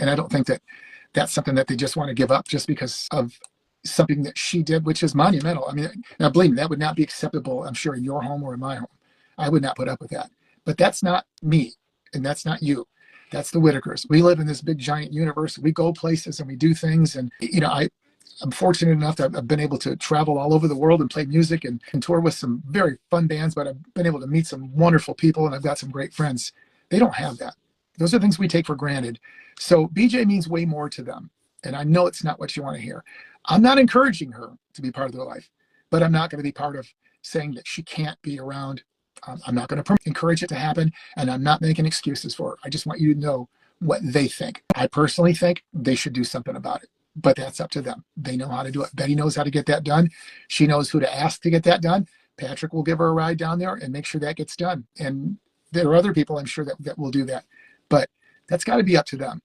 And I don't think that that's something that they just want to give up just because of something that she did, which is monumental. I mean, now believe me, that would not be acceptable, I'm sure, in your home or in my home. I would not put up with that. But that's not me, and that's not you. That's the Whittakers. We live in this big giant universe. We go places and we do things. And, I'm fortunate enough that I've been able to travel all over the world and play music and tour with some very fun bands, but I've been able to meet some wonderful people, and I've got some great friends. They don't have that. Those are things we take for granted. So BJ means way more to them. And I know it's not what you want to hear. I'm not encouraging her to be part of their life, but I'm not going to be part of saying that she can't be around. I'm not going to encourage it to happen, and I'm not making excuses for her. I just want you to know what they think. I personally think they should do something about it, but that's up to them. They know how to do it. Betty knows how to get that done. She knows who to ask to get that done. Patrick will give her a ride down there and make sure that gets done. And there are other people, I'm sure, that will do that. But that's got to be up to them.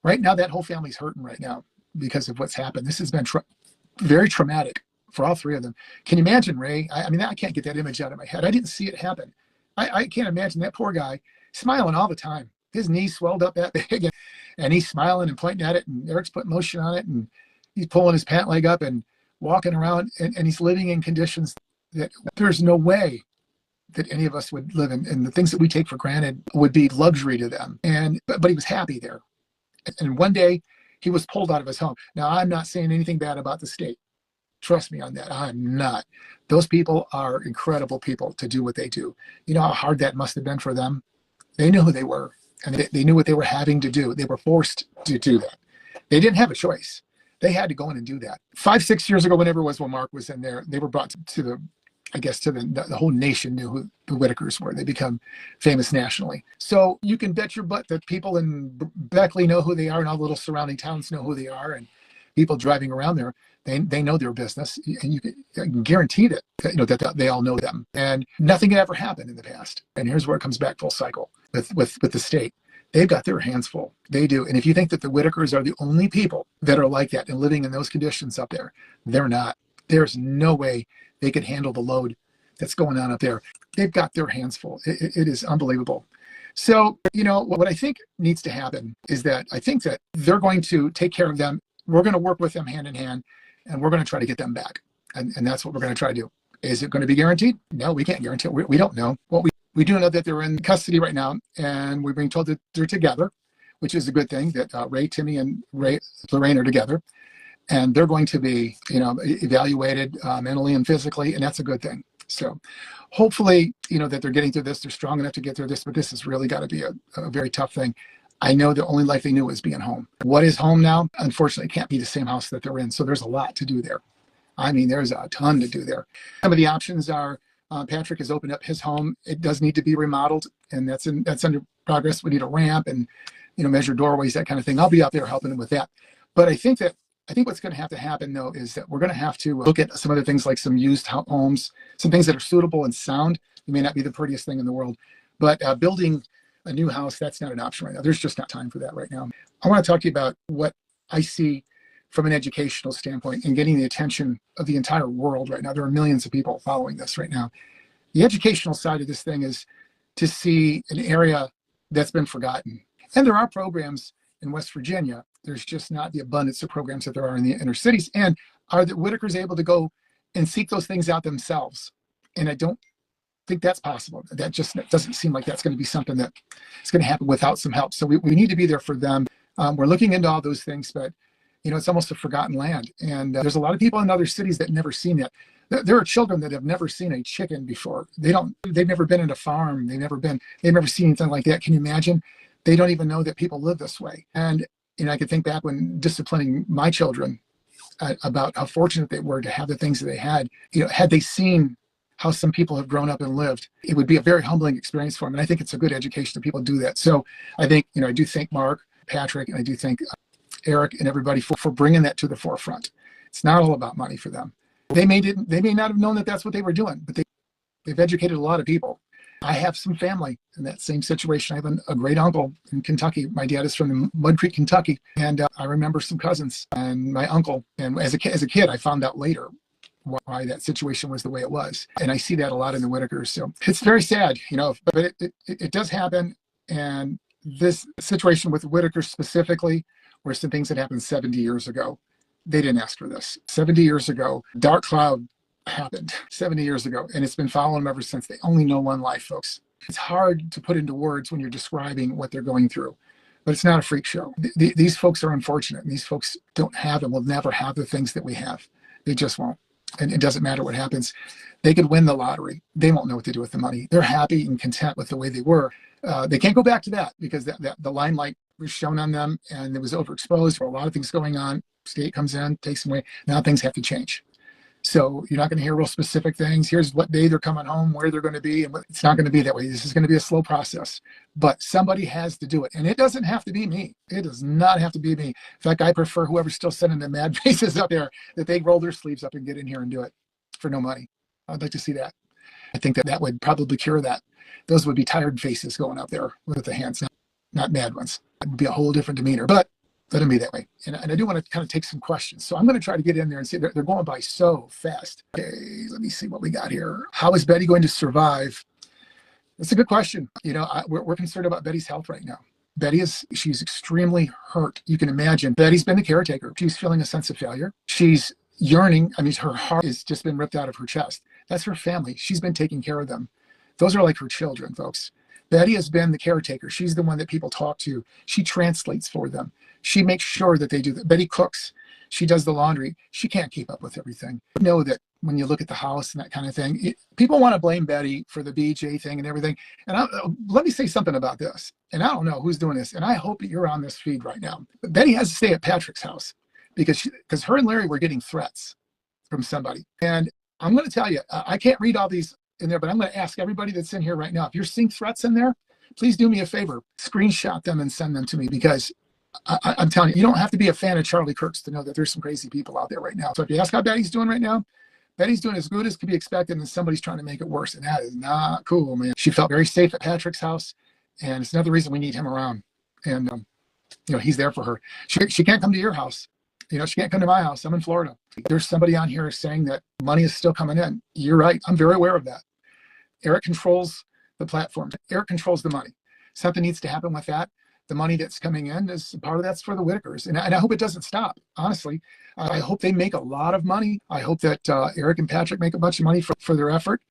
Right now, that whole family's hurting right now because of what's happened. This has been very traumatic for all three of them. Can you imagine, Ray? I mean, I can't get that image out of my head. I didn't see it happen. I can't imagine that poor guy smiling all the time. His knees swelled up that big, and he's smiling and pointing at it, and Eric's putting lotion on it, and he's pulling his pant leg up and walking around, and he's living in conditions that there's no way that any of us would live in. And the things that we take for granted would be luxury to them. But he was happy there. And one day he was pulled out of his home. Now, I'm not saying anything bad about the state. Trust me on that. I'm not. Those people are incredible people to do what they do. You know how hard that must have been for them? They knew who they were, and they knew what they were having to do. They were forced to do that. They didn't have a choice. They had to go in and do that. 5-6 years ago, whenever it was when Mark was in there, they were brought to the whole nation knew who the Whittakers were. They become famous nationally. So you can bet your butt that people in Beckley know who they are, and all the little surrounding towns know who they are, and people driving around there, they know their business, and you can guarantee that that they all know them. And nothing had ever happened in the past. And here's where it comes back full cycle with the state. They've got their hands full. They do. And if you think that the Whittakers are the only people that are like that and living in those conditions up there, they're not. There's no way they could handle the load that's going on up there. They've got their hands full. It is unbelievable. So, what I think needs to happen is that I think that they're going to take care of them. We're going to work with them hand in hand, and we're going to try to get them back. And that's what we're going to try to do. Is it going to be guaranteed? No, we can't guarantee it. We don't know. What we do know that they're in custody right now, and we're being told that they're together, which is a good thing, that Ray, Timmy, and Lorraine are together. And they're going to be, evaluated mentally and physically, and that's a good thing. So hopefully, that they're getting through this. They're strong enough to get through this, but this has really got to be a very tough thing. I know the only life they knew was being home. What is home now? Unfortunately, it can't be the same house that they're in. So there's a lot to do there. I mean, there's a ton to do there. Some of the options are Patrick has opened up his home. It does need to be remodeled, and that's under progress. We need a ramp and, measure doorways, that kind of thing. I'll be out there helping him with that. But I think what's going to have to happen, though, is that we're going to have to look at some other things like some used homes, some things that are suitable and sound. It may not be the prettiest thing in the world, but building a new house, that's not an option right now. There's just not time for that right now. I want to talk to you about what I see from an educational standpoint and getting the attention of the entire world right now. There are millions of people following this right now. The educational side of this thing is to see an area that's been forgotten. And there are programs in West Virginia. There's just not the abundance of programs that there are in the inner cities. And are the Whittakers able to go and seek those things out themselves? And I don't think that's possible. That just doesn't seem like that's going to be something that is going to happen without some help. So we need to be there for them. We're looking into all those things, but it's almost a forgotten land. And there's a lot of people in other cities that never seen it. There are children that have never seen a chicken before. They've never been in a farm. They've never seen anything like that. Can you imagine? They don't even know that people live this way. And I could think back when disciplining my children about how fortunate they were to have the things that they had. Had they seen how some people have grown up and lived, it would be a very humbling experience for them. And I think it's a good education that people do that. So I think, I do thank Mark, Patrick, and I do thank Eric and everybody for bringing that to the forefront. It's not all about money for them. They may not have known that that's what they were doing, but they've educated a lot of people. I have some family in that same situation. I have a great uncle in Kentucky. My dad is from Mud Creek, Kentucky. And I remember some cousins and my uncle. And as a kid, I found out later why that situation was the way it was. And I see that a lot in the Whittakers. So it's very sad, but it does happen. And this situation with Whittakers specifically were some things that happened 70 years ago. They didn't ask for this. 70 years ago, dark cloud happened 70 years ago, and it's been following them ever since. They only know one life, folks. It's hard to put into words when you're describing what they're going through, but it's not a freak show. These folks are unfortunate. These folks don't have and will never have the things that we have. They just won't. And it doesn't matter what happens. They could win the lottery. They won't know what to do with the money. They're happy and content with the way they were. They can't go back to that because the limelight was shown on them and it was overexposed for a lot of things going on. State comes in, takes them away. Now things have to change. So you're not going to hear real specific things. Here's what day they're coming home, where they're going to be, and it's not going to be that way. This is going to be a slow process, but somebody has to do it. And it doesn't have to be me. It does not have to be me. In fact, I prefer whoever's still sending the mad faces up there that they roll their sleeves up and get in here and do it for no money. I'd like to see that. I think that would probably cure that. Those would be tired faces going up there with the hands, not mad ones. It would be a whole different demeanor, but let them be that way. And I do want to kind of take some questions. So I'm going to try to get in there and see, they're going by so fast. Okay, let me see what we got here. How is Betty going to survive? That's a good question. You know, we're concerned about Betty's health right now. She's extremely hurt. You can imagine. Betty's been the caretaker. She's feeling a sense of failure. She's yearning. I mean, her heart has just been ripped out of her chest. That's her family. She's been taking care of them. Those are like her children, folks. Betty has been the caretaker. She's the one that people talk to. She translates for them. She makes sure that they do that. Betty cooks. She does the laundry. She can't keep up with everything. You know that when you look at the house and that kind of thing, people want to blame Betty for the BJ thing and everything. And let me say something about this. And I don't know who's doing this. And I hope that you're on this feed right now. But Betty has to stay at Patrick's house because her and Larry were getting threats from somebody. And I'm going to tell you, I can't read all these in there, but I'm going to ask everybody that's in here right now, if you're seeing threats in there, please do me a favor, screenshot them and send them to me, because I'm telling you, you don't have to be a fan of Charlie Kirk's to know that there's some crazy people out there right now. So if you ask how Betty's doing right now, Betty's doing as good as could be expected, and somebody's trying to make it worse, and that is not cool, man. She felt very safe at Patrick's house, and it's another reason we need him around. And you know, he's there for her. She can't come to your house. You know, she can't come to my house. I'm in Florida. There's somebody on here saying that money is still coming in. You're right. I'm very aware of that. Eric controls the platform. Eric controls the money. Something needs to happen with that. The money that's coming in is part of that's for the Whittakers. And I hope it doesn't stop, honestly. I hope they make a lot of money. I hope that Eric and Patrick make a bunch of money for their effort.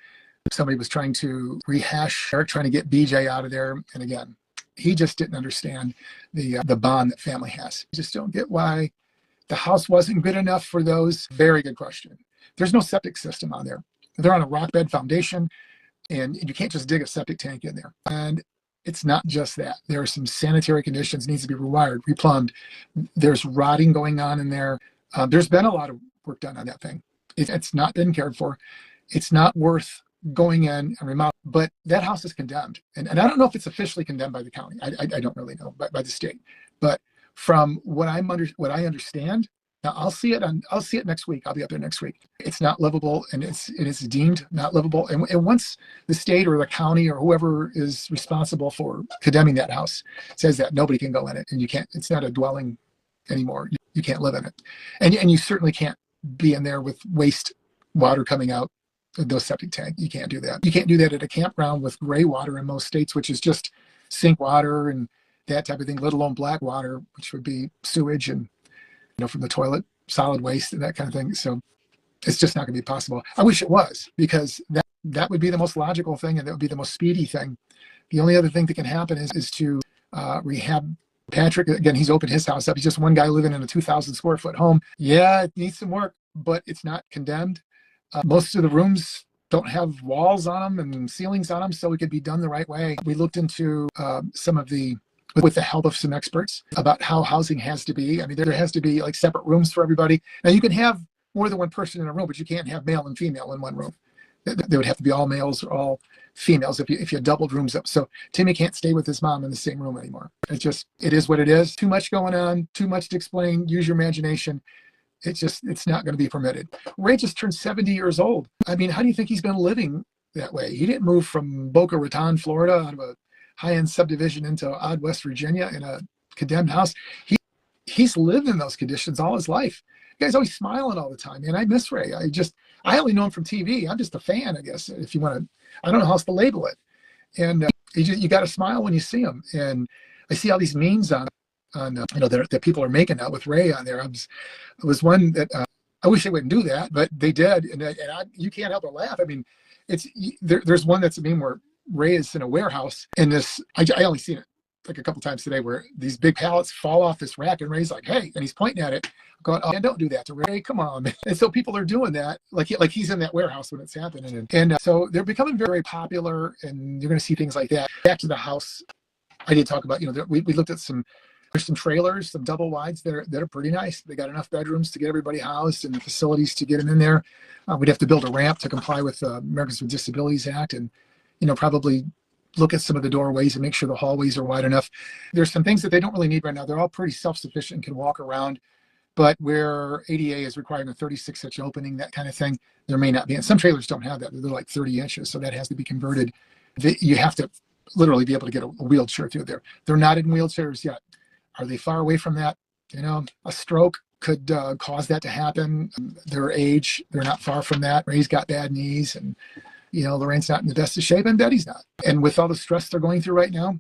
Somebody was trying to rehash Eric trying to get BJ out of there. And again, he just didn't understand the bond that family has. I just don't get why the house wasn't good enough for those. Very good question. There's no septic system on there. They're on a rock bed foundation, and you can't just dig a septic tank in there. And it's not just that. There are some sanitary conditions, needs to be rewired, replumbed. There's rotting going on in there. There's been a lot of work done on that thing. It's not been cared for. It's not worth going in and remodel. But that house is condemned. And I don't know if it's officially condemned by the county. I don't really know, by the state. But from what I understand, now I'll see it next week. I'll be up there next week. It's not livable, and it is deemed not livable. And once the state or the county or whoever is responsible for condemning that house says that, nobody can go in it, and you can't. It's not a dwelling anymore. You can't live in it, and you certainly can't be in there with waste water coming out of those septic tanks. You can't do that. You can't do that at a campground with gray water in most states, which is just sink water and that type of thing, let alone black water, which would be sewage and from the toilet, solid waste and that kind of thing. So it's just not going to be possible. I wish it was, because that would be the most logical thing, and that would be the most speedy thing. The only other thing that can happen is to rehab Patrick. Again, he's opened his house up. He's just one guy living in a 2,000 square foot home. Yeah, it needs some work, but it's not condemned. Most of the rooms don't have walls on them and ceilings on them, so it could be done the right way. We looked into some of the, with the help of some experts, about how housing has to be. I mean, there has to be like separate rooms for everybody. Now, you can have more than one person in a room, but you can't have male and female in one room. They would have to be all males or all females if you doubled rooms up. So Timmy can't stay with his mom in the same room anymore. It is what it is. Too much going on, too much to explain. Use your imagination. It's not going to be permitted. Ray just turned 70 years old. I mean, how do you think he's been living that way? He didn't move from Boca Raton, Florida, out of a high-end subdivision into odd West Virginia in a condemned house. He's lived in those conditions all his life. The guy's always smiling all the time, and I miss Ray. I only know him from TV. I'm just a fan, I guess, if you want to. I don't know how else to label it. And you got to smile when you see him. And I see all these memes on that people are making out with Ray on there. It was one that I wish they wouldn't do that, but they did, you can't help but laugh. I mean, there's one that's a meme where Ray is in a warehouse, and I only seen it like a couple times today, where these big pallets fall off this rack, and Ray's like, "Hey," and he's pointing at it, going, "Oh, man, don't do that to Ray. Come on." And so people are doing that, like he's in that warehouse when it's happening, and so they're becoming very popular, and you're going to see things like that. Back to the house, I did talk about, we looked at there's some trailers, some double wides that are pretty nice. They got enough bedrooms to get everybody housed and the facilities to get them in there. We'd have to build a ramp to comply with the Americans with Disabilities Act, and probably look at some of the doorways and make sure the hallways are wide enough. There's some things that they don't really need right now. They're all pretty self-sufficient and can walk around, but where ADA is requiring a 36-inch opening, that kind of thing, there may not be. And some trailers don't have that. They're like 30 inches, so that has to be converted. You have to literally be able to get a wheelchair through there. They're not in wheelchairs yet. Are they far away from that? A stroke could cause that to happen. Their age, they're not far from that. Ray's got bad knees, and Lorraine's not in the best of shape, and Betty's not. And with all the stress they're going through right now,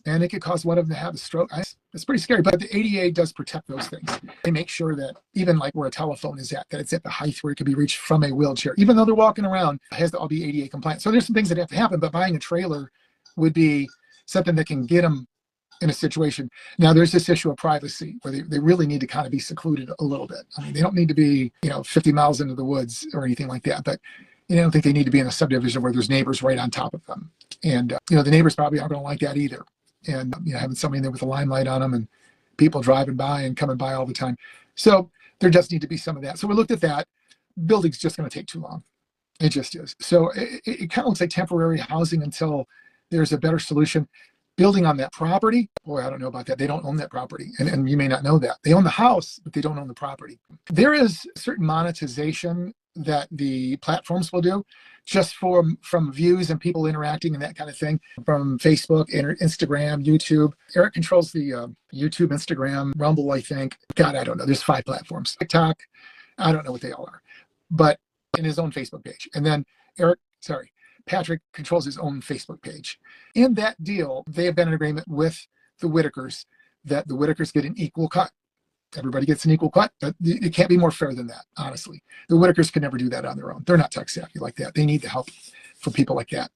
and it could cause one of them to have a stroke. It's pretty scary, but the ADA does protect those things. They make sure that even like where a telephone is at, that it's at the height where it can be reached from a wheelchair. Even though they're walking around, it has to all be ADA compliant. So there's some things that have to happen, but buying a trailer would be something that can get them in a situation. Now, there's this issue of privacy where they really need to kind of be secluded a little bit. I mean, they don't need to be, 50 miles into the woods or anything like that, but I don't think they need to be in a subdivision where there's neighbors right on top of them. And, the neighbors probably aren't going to like that either. And, having somebody in there with a limelight on them and people driving by and coming by all the time. So there does need to be some of that. So we looked at that. Building's just going to take too long. It just is. So it kind of looks like temporary housing until there's a better solution. Building on that property, boy, I don't know about that. They don't own that property. And you may not know that. They own the house, but they don't own the property. There is certain monetization that the platforms will do just from views and people interacting and that kind of thing, from Facebook, Instagram, YouTube. Eric controls the YouTube, Instagram, Rumble, I think. God, I don't know. There's 5 platforms. TikTok, I don't know what they all are. But in his own Facebook page. And then Patrick controls his own Facebook page. In that deal, they have been in agreement with the Whittakers that the Whittakers get an equal cut. Everybody gets an equal cut, but it can't be more fair than that, honestly. The Whittakers could never do that on their own. They're not tech savvy like that. They need the help from people like that.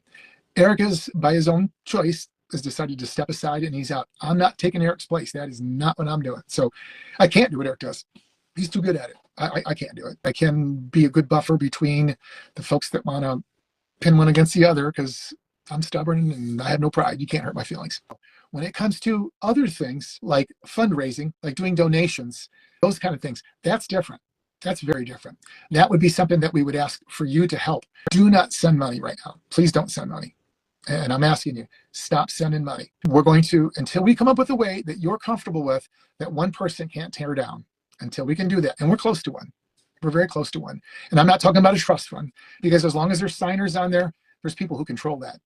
Eric is, by his own choice, has decided to step aside, and he's out. I'm not taking Eric's place. That is not what I'm doing. So I can't do what Eric does. He's too good at it. I can't do it. I can be a good buffer between the folks that want to pin one against the other, because I'm stubborn and I have no pride. You can't hurt my feelings. When it comes to other things like fundraising, like doing donations, those kind of things, that's different. That's very different. That would be something that we would ask for you to help. Do not send money right now. Please don't send money. And I'm asking you, stop sending money. We're going to, until we come up with a way that you're comfortable with, that one person can't tear down, until we can do that. And we're close to one. We're very close to one. And I'm not talking about a trust fund, because as long as there's signers on there, there's people who control that.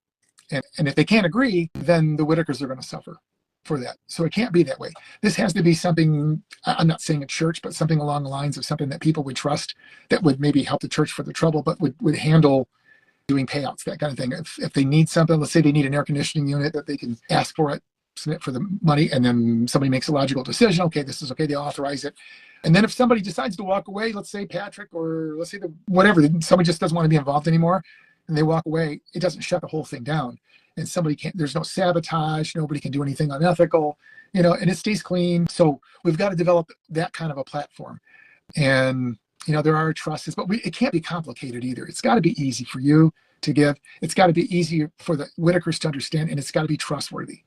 And if they can't agree, then the Whittakers are going to suffer for that. So it can't be that way. This has to be something, I'm not saying a church, but something along the lines of something that people would trust, that would maybe help the church for the trouble, but would handle doing payouts, that kind of thing. If they need something, let's say they need an air conditioning unit, that they can ask for it, submit for the money, and then somebody makes a logical decision. Okay, this is okay. They authorize it. And then if somebody decides to walk away, let's say Patrick, or let's say somebody just doesn't want to be involved anymore, and they walk away, it doesn't shut the whole thing down. And there's no sabotage, nobody can do anything unethical, and it stays clean. So we've got to develop that kind of a platform. And, there are trusts, but it can't be complicated either. It's got to be easy for you to give. It's got to be easy for the Whittakers to understand, and it's got to be trustworthy.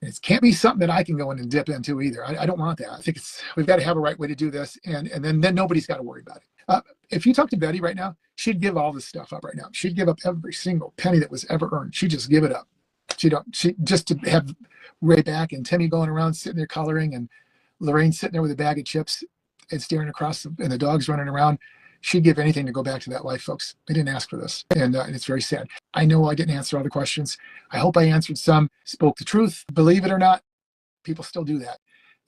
It can't be something that I can go in and dip into either. I don't want that. I think we've got to have a right way to do this, and then nobody's got to worry about it. If you talk to Betty right now, she'd give all this stuff up right now. She'd give up every single penny that was ever earned. She'd just give it up. She just to have Ray back and Timmy going around sitting there coloring, and Lorraine sitting there with a bag of chips and staring across, and the dogs running around. She'd give anything to go back to that life, folks. They didn't ask for this, and it's very sad. I know I didn't answer all the questions. I hope I answered some, spoke the truth. Believe it or not, people still do that.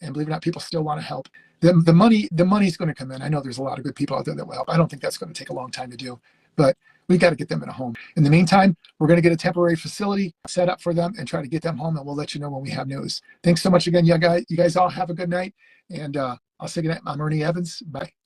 And believe it or not, people still want to help. The money's going to come in. I know there's a lot of good people out there that will help. I don't think that's going to take a long time to do. But We got to get them in a home. In the meantime, we're going to get a temporary facility set up for them and try to get them home, and we'll let you know when we have news. Thanks so much again, you guys. You guys all have a good night, and I'll say good night. I'm Ernie Evans. Bye.